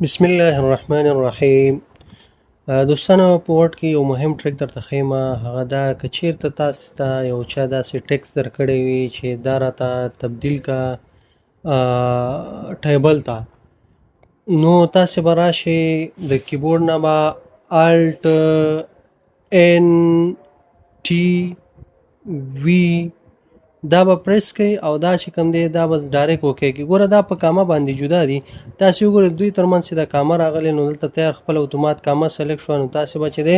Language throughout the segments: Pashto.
بسم الله الرحمن الرحیم. دوستانو په ورډ کې یو مهم ټریک درته ښیم. هغه دا که چیرته تاسو ته یو چا داسې ټیکس درکړی وي چې دا راته تبدیل کا ټیبل ته، نو تاسې به راشئ د کیبورډ نه به الټ ان ټي وي دا به پریس کوئ او دا چې کوم دی دا به ډایرکټ اوکې کړي. ګوره دا په کامه باندې جدا دي. تاسې وګورئ دوی ترمنځ چې دا کامه راغلی نو دلته تیار خپل اتومات کامه سلیکټ شوه، نو تاسې به چې دی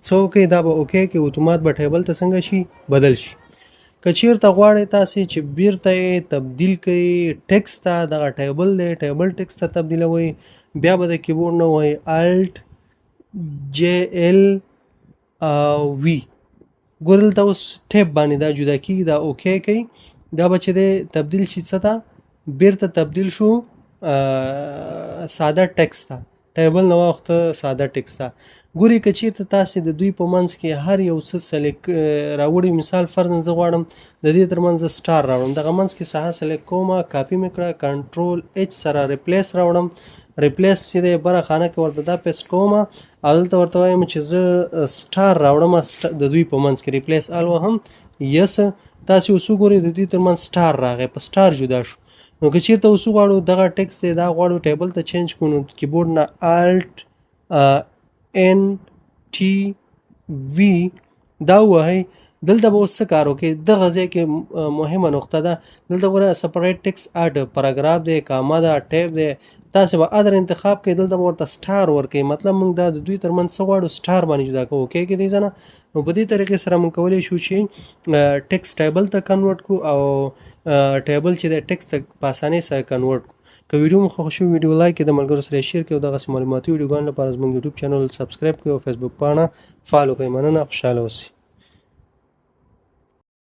څه وکړئ دا به اوکې کړي، اتومات به ټیبل ته څنګه شي بدل شي. که چیرته غواړئ تاسې چې بیرته یې تبدیل کړئ ټیکس ته، دغه ټیبل دی ټیبل ټیکس ته تبدیلوئ، بیا به د کیبورډ نه ووایئ الټ جے ایل وي. ګوره دلته اوس ټیپ باندې دا جدا کېږي، دا اوکې کوي، دا به چې دی تبدیل شي څه ته، بیرته تبدیل شو ساده ټیکس ته، ټیبل نه واوښته ساده ټیکس ته. ګورئ که چېرته تاسې د دوی په منځ کې هر یو څه سلیکټ راوړئ، مثال فرضاً زه غواړم د دې ترمنځ زه سټار راوړم، دغه منځ کې ساحه سلیکټ کومه، کاپي مې کړه، کنټرول ایچ سره ریپلیس راوړم، ریپلیس چې دی بره خانه کې ورته دا پیسټ کوم او دلته ورته وایم چې زه سټار راوړم د دوی په منځ کې ریپلیس ال وهم یس. تاسې اوس وګورئ د دوی ترمنځ سټار راغی، په سټار جدا شو. نو که چېرته اوس وغواړو دغه ټیکس دی دا غواړو ټیبل ته چینج کړو، نو کیبورډ نه الټ ان ټي وي دا ووهئ. دلته به اوس څه کار وکړئ، دغه ځای کې مهمه نقطه ده، دلته ګوره سپریټ ټیکس اډ پاراګراف دی، کامه ده، ټیپ دی، تاسې به ادر انتخاب کړئ، دلته به ورته سټار ورکړئ، مطلب موږ دا د دوی ترمنځ څه غواړو سټار باندې جدا کوو، اوکې کې دی ځنه. نو په دې طریقې سره موږ کولی شو چې ټیکس ټیبل ته کنورټ کړو او ټیبل چې دی ټیکس ته په اسانۍ سره کنورټ کړو. که ویډیو مو خوښ شوي ویډیو لایک کړئ، د ملګرو سره یې شیر کړئ او دغسې معلوماتي ویډیوګانو لپاره زموږ یوټیوب چینل سبسکرایب کړئ او فیسبوک پاڼه فالو کړئ. مننه، خوشحاله اوسئ.